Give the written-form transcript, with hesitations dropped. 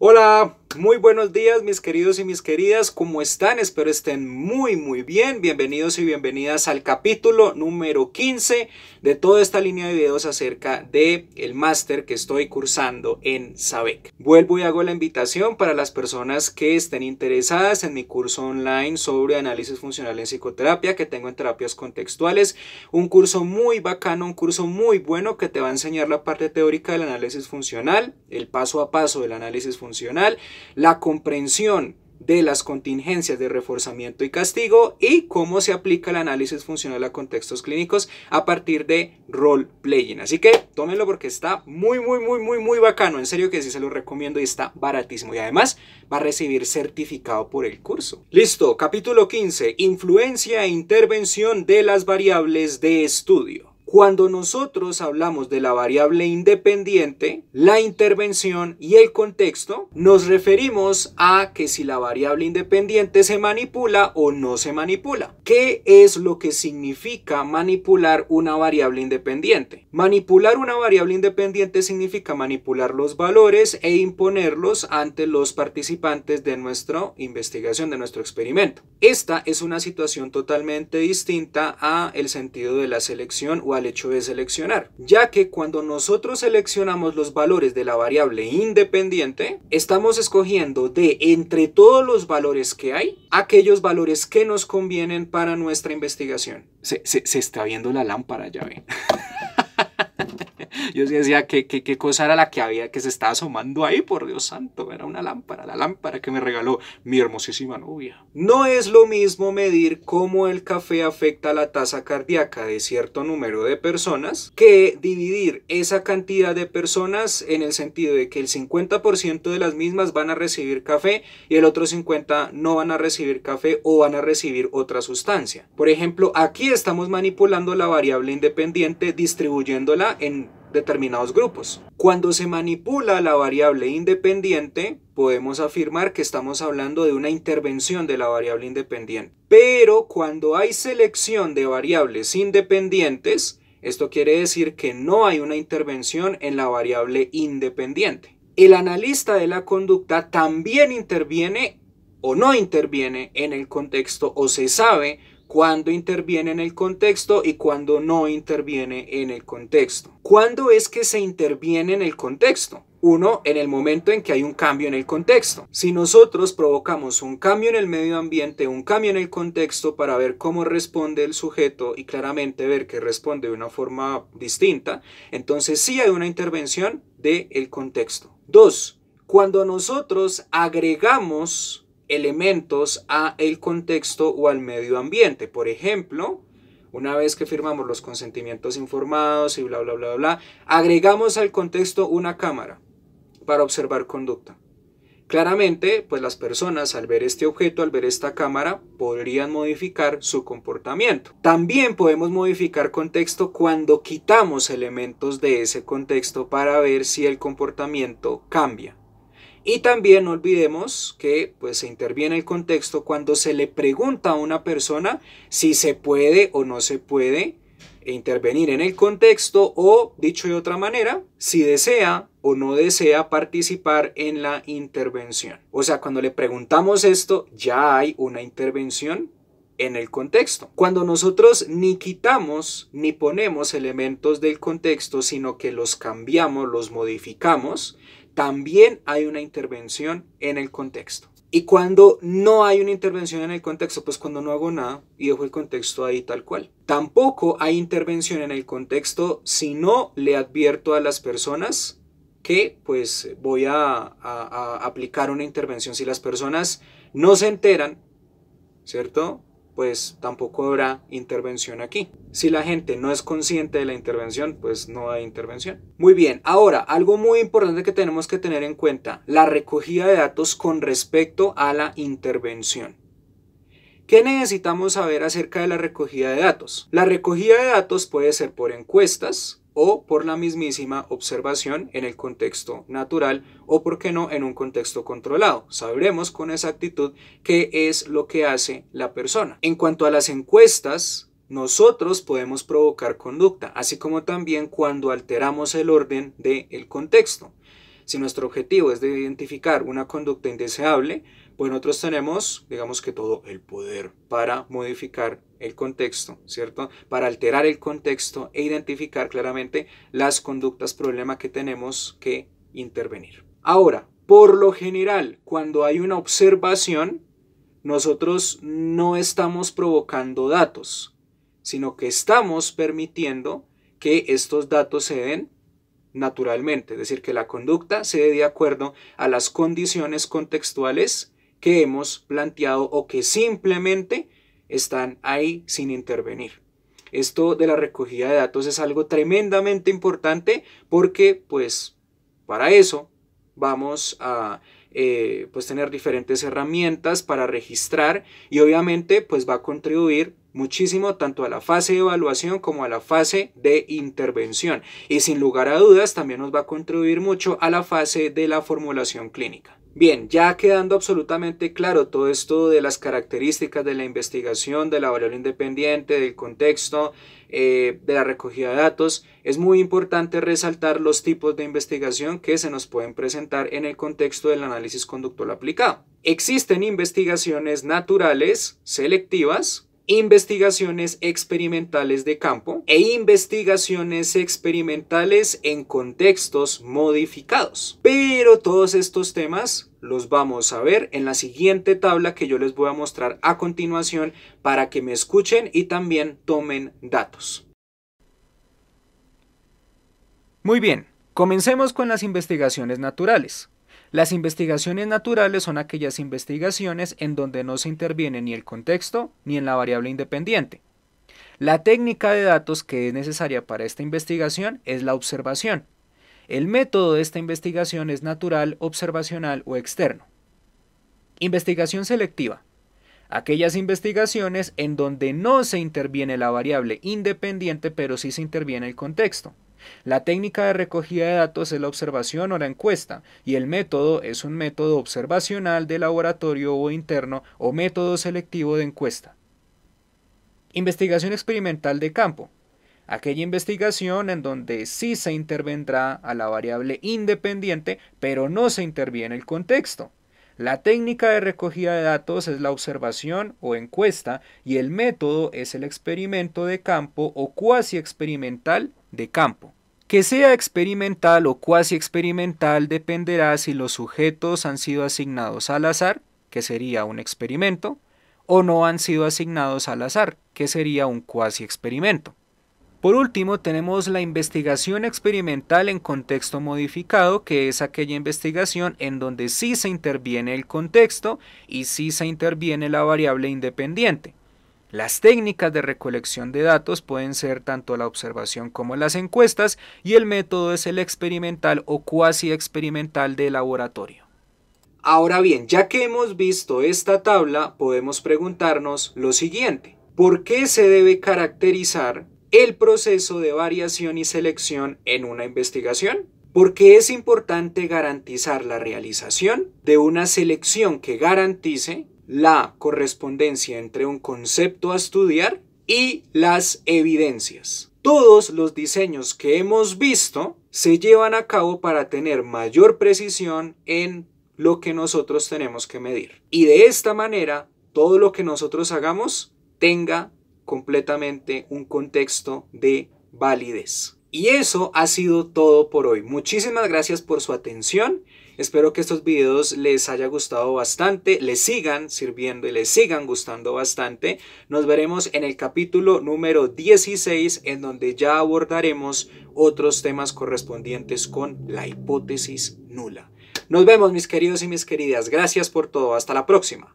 Hola, muy buenos días mis queridos y mis queridas, ¿cómo están? Espero estén muy bien. Bienvenidos y bienvenidas al capítulo número 15 de toda esta línea de videos acerca de el máster que estoy cursando en SABEC. Vuelvo y hago la invitación para las personas que estén interesadas en mi curso online sobre análisis funcional en psicoterapia que tengo en terapias contextuales. Un curso muy bacano, un curso muy bueno que te va a enseñar la parte teórica del análisis funcional, el paso a paso del análisis funcional, la comprensión de las contingencias de reforzamiento y castigo y cómo se aplica el análisis funcional a contextos clínicos a partir de role-playing. Así que tómenlo porque está muy bacano. En serio que sí se lo recomiendo y está baratísimo. Y además va a recibir certificado por el curso. Listo, capítulo 15. Influencia e intervención de las variables de estudio. Cuando nosotros hablamos de la variable independiente, la intervención y el contexto, nos referimos a que si la variable independiente se manipula o no se manipula. ¿Qué es lo que significa manipular una variable independiente? Manipular una variable independiente significa manipular los valores e imponerlos ante los participantes de nuestra investigación, de nuestro experimento. Esta es una situación totalmente distinta a el sentido de la selección o al hecho de seleccionar, ya que cuando nosotros seleccionamos los valores de la variable independiente, estamos escogiendo de entre todos los valores que hay, aquellos valores que nos convienen para nuestra investigación. Se está viendo la lámpara, ya ven. Yo decía, ¿qué cosa era la que había que se estaba asomando ahí? Por Dios santo, era una lámpara, la lámpara que me regaló mi hermosísima novia. No es lo mismo medir cómo el café afecta la tasa cardíaca de cierto número de personas que dividir esa cantidad de personas en el sentido de que el 50% de las mismas van a recibir café y el otro 50% no van a recibir café o van a recibir otra sustancia. Por ejemplo, aquí estamos manipulando la variable independiente distribuyéndola en determinados grupos. Cuando se manipula la variable independiente, podemos afirmar que estamos hablando de una intervención de la variable independiente. Pero cuando hay selección de variables independientes, esto quiere decir que no hay una intervención en la variable independiente. El analista de la conducta también interviene o no interviene en el contexto, o se sabe cuándo interviene en el contexto y cuándo no interviene en el contexto. ¿Cuándo es que se interviene en el contexto? Uno, en el momento en que hay un cambio en el contexto. Si nosotros provocamos un cambio en el medio ambiente, un cambio en el contexto para ver cómo responde el sujeto y claramente ver que responde de una forma distinta, entonces sí hay una intervención del contexto. Dos, cuando nosotros agregamos elementos a el contexto o al medio ambiente. Por ejemplo, una vez que firmamos los consentimientos informados y bla, agregamos al contexto una cámara para observar conducta. Claramente, pues las personas al ver este objeto, al ver esta cámara, podrían modificar su comportamiento. También podemos modificar contexto cuando quitamos elementos de ese contexto para ver si el comportamiento cambia. Y también no olvidemos que pues, se interviene el contexto cuando se le pregunta a una persona si se puede o no se puede intervenir en el contexto o, dicho de otra manera, si desea o no desea participar en la intervención. O sea, cuando le preguntamos esto, ya hay una intervención en el contexto. Cuando nosotros ni quitamos ni ponemos elementos del contexto, sino que los cambiamos, los modificamos, también hay una intervención en el contexto. Y cuando no hay una intervención en el contexto, pues cuando no hago nada y dejo el contexto ahí tal cual. Tampoco hay intervención en el contexto si no le advierto a las personas que pues voy a aplicar una intervención. Si las personas no se enteran, ¿cierto?, pues tampoco habrá intervención aquí. Si la gente no es consciente de la intervención, pues no hay intervención. Muy bien, ahora algo muy importante que tenemos que tener en cuenta, la recogida de datos con respecto a la intervención. ¿Qué necesitamos saber acerca de la recogida de datos? La recogida de datos puede ser por encuestas o por la mismísima observación en el contexto natural o, por qué no, en un contexto controlado. Sabremos con exactitud qué es lo que hace la persona. En cuanto a las encuestas, nosotros podemos provocar conducta, así como también cuando alteramos el orden del contexto. Si nuestro objetivo es de identificar una conducta indeseable, pues nosotros tenemos, digamos que todo el poder para modificar el contexto, ¿cierto? Para alterar el contexto e identificar claramente las conductas problema que tenemos que intervenir. Ahora, por lo general, cuando hay una observación, nosotros no estamos provocando datos, sino que estamos permitiendo que estos datos se den naturalmente, es decir, que la conducta se dé de acuerdo a las condiciones contextuales que hemos planteado o que simplemente están ahí sin intervenir. Esto de la recogida de datos es algo tremendamente importante porque pues para eso vamos a pues tener diferentes herramientas para registrar y obviamente pues va a contribuir muchísimo tanto a la fase de evaluación como a la fase de intervención y sin lugar a dudas también nos va a contribuir mucho a la fase de la formulación clínica. Bien, ya quedando absolutamente claro todo esto de las características de la investigación, de la variable independiente, del contexto, de la recogida de datos, es muy importante resaltar los tipos de investigación que se nos pueden presentar en el contexto del análisis conductual aplicado. Existen investigaciones naturales, selectivas, investigaciones experimentales de campo e investigaciones experimentales en contextos modificados. Pero todos estos temas los vamos a ver en la siguiente tabla que yo les voy a mostrar a continuación para que me escuchen y también tomen datos. Muy bien, comencemos con las investigaciones naturales. Las investigaciones naturales son aquellas investigaciones en donde no se interviene ni el contexto ni en la variable independiente. La técnica de datos que es necesaria para esta investigación es la observación. El método de esta investigación es natural, observacional o externo. Investigación selectiva. Aquellas investigaciones en donde no se interviene la variable independiente pero sí se interviene el contexto. La técnica de recogida de datos es la observación o la encuesta y el método es un método observacional de laboratorio o interno o método selectivo de encuesta. Investigación experimental de campo. Aquella investigación en donde sí se intervendrá a la variable independiente pero no se interviene el contexto. La técnica de recogida de datos es la observación o encuesta y el método es el experimento de campo o cuasi experimental de campo. Que sea experimental o cuasi experimental dependerá si los sujetos han sido asignados al azar, que sería un experimento, o no han sido asignados al azar, que sería un cuasi experimento. Por último, tenemos la investigación experimental en contexto modificado, que es aquella investigación en donde sí se interviene el contexto y sí se interviene la variable independiente. Las técnicas de recolección de datos pueden ser tanto la observación como las encuestas y el método es el experimental o cuasi experimental de laboratorio. Ahora bien, ya que hemos visto esta tabla, podemos preguntarnos lo siguiente: ¿por qué se debe caracterizar el proceso de variación y selección en una investigación? Porque es importante garantizar la realización de una selección que garantice la correspondencia entre un concepto a estudiar y las evidencias. Todos los diseños que hemos visto se llevan a cabo para tener mayor precisión en lo que nosotros tenemos que medir. Y de esta manera, todo lo que nosotros hagamos tenga completamente un contexto de validez. Y eso ha sido todo por hoy. Muchísimas gracias por su atención. Espero que estos videos les haya gustado bastante, les sigan sirviendo y les sigan gustando bastante. Nos veremos en el capítulo número 16, en donde ya abordaremos otros temas correspondientes con la hipótesis nula. Nos vemos, mis queridos y mis queridas. Gracias por todo. Hasta la próxima.